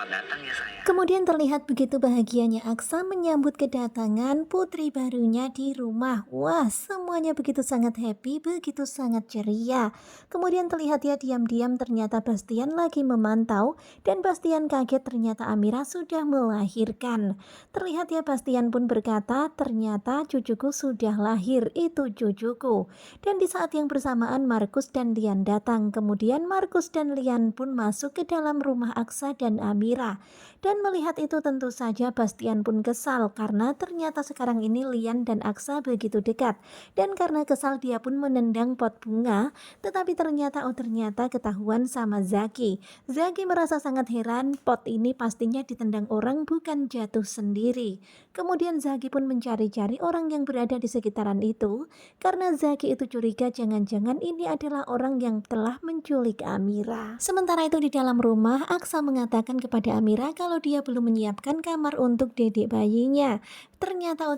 Selamat datang ya sayang. Kemudian terlihat begitu bahagianya Aksa menyambut kedatangan putri barunya di rumah. Wah, semuanya begitu sangat happy, begitu sangat ceria. Kemudian terlihat ya diam-diam ternyata Bastian lagi memantau dan Bastian kaget ternyata Amira sudah melahirkan. Terlihat ya Bastian pun berkata, ternyata cucuku sudah lahir, itu cucuku. Dan di saat yang bersamaan Markus dan Lian datang. Kemudian Markus dan Lian pun masuk ke dalam rumah Aksa dan Amira. Dan melihat itu tentu saja Bastian pun kesal karena ternyata sekarang ini Lian dan Aksa begitu dekat. Dan karena kesal dia pun menendang pot bunga, tetapi ternyata ketahuan sama Zaki. Zaki merasa sangat heran, pot ini pastinya ditendang orang bukan jatuh sendiri. Kemudian Zaki pun mencari-cari orang yang berada di sekitaran itu karena Zaki itu curiga jangan-jangan ini adalah orang yang telah menculik Amira. Sementara itu di dalam rumah, Aksa mengatakan kepada Amira kalau dia belum menyiapkan kamar untuk dedek bayinya. Ternyata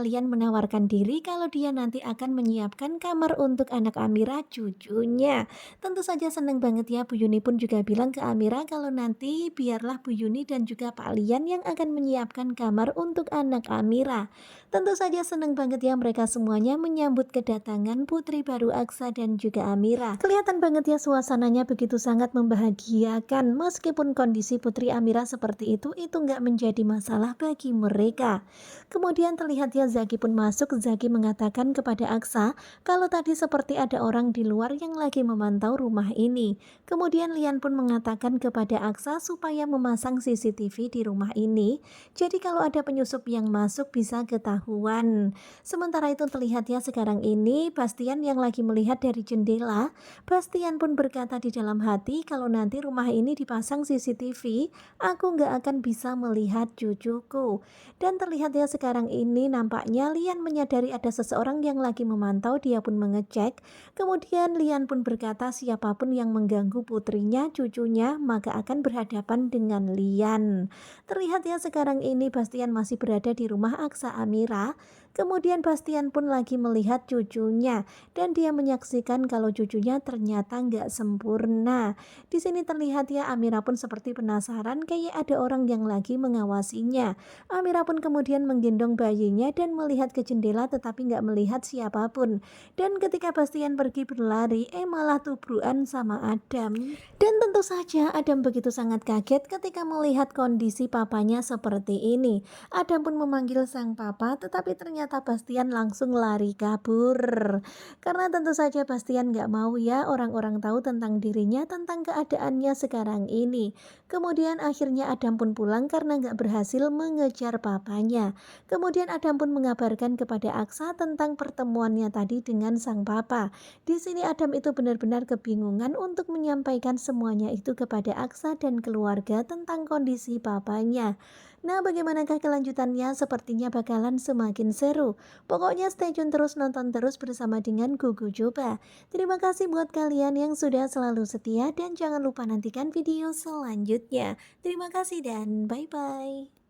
Lian menawarkan diri kalau dia nanti akan menyiapkan kamar untuk anak Amira cucunya. Tentu saja senang banget ya Bu Yuni pun juga bilang ke Amira kalau nanti biarlah Bu Yuni dan juga Pak Lian yang akan menyiapkan kamar untuk anak Amira. Tentu saja senang banget ya mereka semuanya menyambut kedatangan putri baru Aksa dan juga Amira. Kelihatan banget ya suasananya begitu sangat membahagiakan meskipun kondisi putri Amira seperti itu nggak menjadi masalah bagi mereka. Kemudian terlihat ya Zaki pun masuk. Zaki mengatakan kepada Aksa kalau tadi seperti ada orang di luar yang lagi memantau rumah ini. Kemudian Lian pun mengatakan kepada Aksa supaya memasang CCTV di rumah ini. Jadi kalau ada penyusup yang masuk bisa ketahuan. Sementara itu terlihat ya sekarang ini Bastian yang lagi melihat dari jendela. Bastian pun berkata di dalam hati kalau nanti rumah ini dipasang CCTV, aku nggak akan bisa melihat cucuku. Dan terlihat ya sekarang ini nampaknya Lian menyadari ada seseorang yang lagi memantau, dia pun mengecek. Kemudian Lian pun berkata siapapun yang mengganggu putrinya, cucunya, maka akan berhadapan dengan Lian. Terlihat ya sekarang ini Bastian masih berada di rumah Aksa Amira. Kemudian Bastian pun lagi melihat cucunya dan dia menyaksikan kalau cucunya ternyata nggak sempurna. Di sini terlihat ya Amira pun seperti penasaran kayak ada orang yang lagi mengawasinya. Amira pun kemudian menggendong bayinya dan melihat ke jendela tetapi nggak melihat siapapun. Dan ketika Bastian pergi berlari, malah tubruan sama Adam. Dan tentu saja Adam begitu sangat kaget ketika melihat kondisi papanya seperti ini. Adam pun memanggil sang papa tetapi ternyata Bastian langsung lari kabur. Karena tentu saja Bastian nggak mau ya orang-orang tahu tentang dirinya, tentang keadaannya sekarang ini. Kemudian akhirnya Adam pun pulang karena nggak berhasil mengejar papanya. Kemudian Adam pun mengabarkan kepada Aksa tentang pertemuannya tadi dengan sang papa. Di sini Adam itu benar-benar kebingungan untuk menyampaikan semuanya itu kepada Aksa dan keluarga tentang kondisi papanya. Nah, bagaimanakah kelanjutannya? Sepertinya bakalan semakin seru. Pokoknya stay tune terus, nonton terus bersama dengan Gugu Coba. Terima kasih buat kalian yang sudah selalu setia dan jangan lupa nantikan video selanjutnya. Terima kasih dan bye-bye.